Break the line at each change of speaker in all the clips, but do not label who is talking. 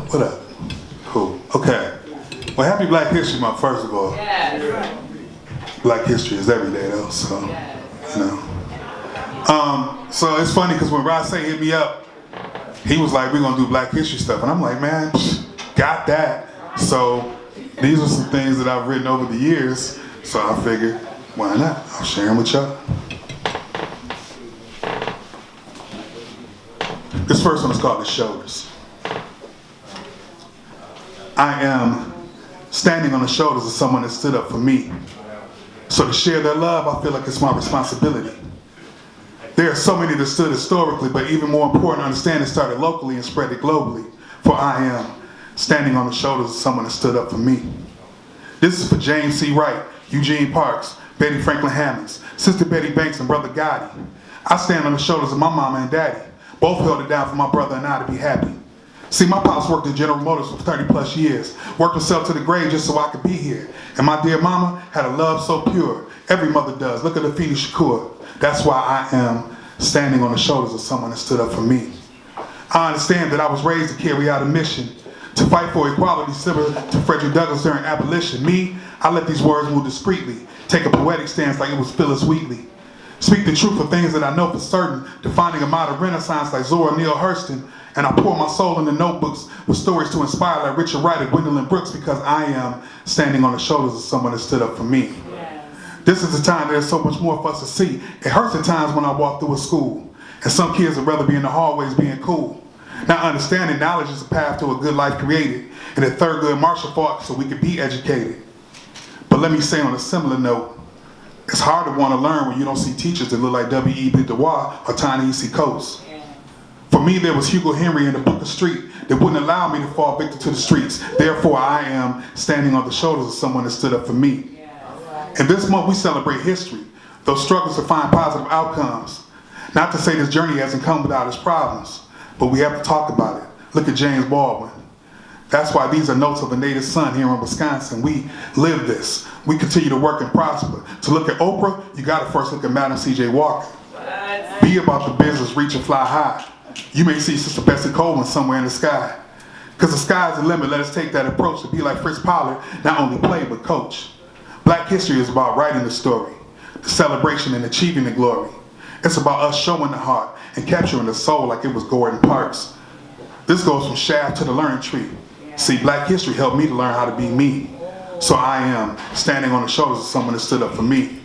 What up? Cool. Okay. Well, happy Black History Month, first of all.
Yes.
Black history is every day, though, so, you know. So it's funny because when Ross hit me up, he was like, we're going to do Black history stuff. And I'm like, man, got that. So these are some things that I've written over the years. So I figured, why not? I'll share them with y'all. This first one is called The Shoulders. I am standing on the shoulders of someone that stood up for me. So to share their love, I feel like it's my responsibility. There are so many that stood historically, but even more important, understand it started locally and spread it globally. For I am standing on the shoulders of someone that stood up for me. This is for James C. Wright, Eugene Parks, Betty Franklin Hammonds, Sister Betty Banks, and Brother Gotti. I stand on the shoulders of my mama and daddy. Both held it down for my brother and I to be happy. See, my pops worked at General Motors for 30 plus years, worked himself to the grave just so I could be here. And my dear mama had a love so pure. Every mother does. Look at Afeni Shakur. That's why I am standing on the shoulders of someone that stood up for me. I understand that I was raised to carry out a mission, to fight for equality similar to Frederick Douglass during abolition. Me, I let these words move discreetly, take a poetic stance like it was Phyllis Wheatley. Speak the truth of things that I know for certain, defining a modern renaissance like Zora Neale Hurston, and I pour my soul into notebooks with stories to inspire like Richard Wright or Gwendolyn Brooks because I am standing on the shoulders of someone that stood up for me. Yes. This is the time there's so much more for us to see. It hurts at times when I walk through a school, and some kids would rather be in the hallways being cool. Now understanding knowledge is a path to a good life created, and that Thurgood Marshall fought so we could be educated. But let me say on a similar note, it's hard to want to learn when you don't see teachers that look like W.E.B. Du Bois or Ta-Nehisi Coates. For me, there was Hugo Henry in the Book of Street that wouldn't allow me to fall victim to the streets. Therefore, I am standing on the shoulders of someone that stood up for me. And this month, we celebrate history, those struggles to find positive outcomes. Not to say this journey hasn't come without its problems, but we have to talk about it. Look at James Baldwin. That's why these are notes of a native son here in Wisconsin. We live this. We continue to work and prosper. To look at Oprah, you got to first look at Madam C.J. Walker. Be about the business, reach and fly high. You may see Sister Bessie Coleman somewhere in the sky. Because the sky's the limit, let us take that approach to be like Fritz Pollard, not only play but coach. Black history is about writing the story, the celebration and achieving the glory. It's about us showing the heart and capturing the soul like it was Gordon Parks. This goes from shaft to the learning tree. See, Black history helped me to learn how to be me. So I am standing on the shoulders of someone that stood up for me.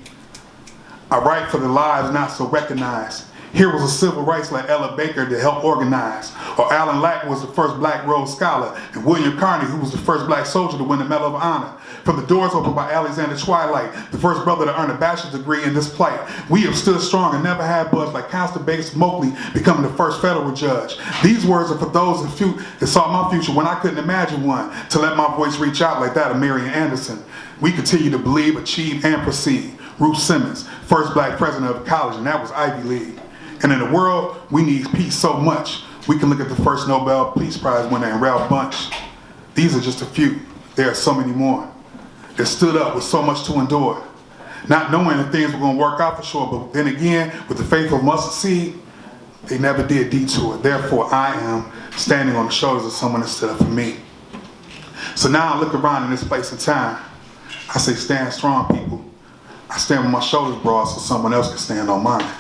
I write for the lives not so recognized. Here was a civil rights like Ella Baker to help organize. Or Alan Lack was the first Black Rhodes Scholar. And William Carney, who was the first Black soldier to win the Medal of Honor. From the doors opened by Alexander Twilight, the first brother to earn a bachelor's degree in this plight. We have stood strong and never had budge like Constable Bates Moakley becoming the first federal judge. These words are for those that saw my future when I couldn't imagine one. To let my voice reach out like that of Marian Anderson. We continue to believe, achieve, and proceed. Ruth Simmons, first Black president of college, and that was Ivy League. And in the world, we need peace so much. We can look at the first Nobel Peace Prize winner in Ralph Bunche. These are just a few. There are so many more that stood up with so much to endure. Not knowing that things were going to work out for sure, but then again, with the faith of mustard seed, they never did detour. Therefore, I am standing on the shoulders of someone that stood up for me. So now I look around in this place and time. I say, stand strong, people. I stand with my shoulders broad so someone else can stand on mine.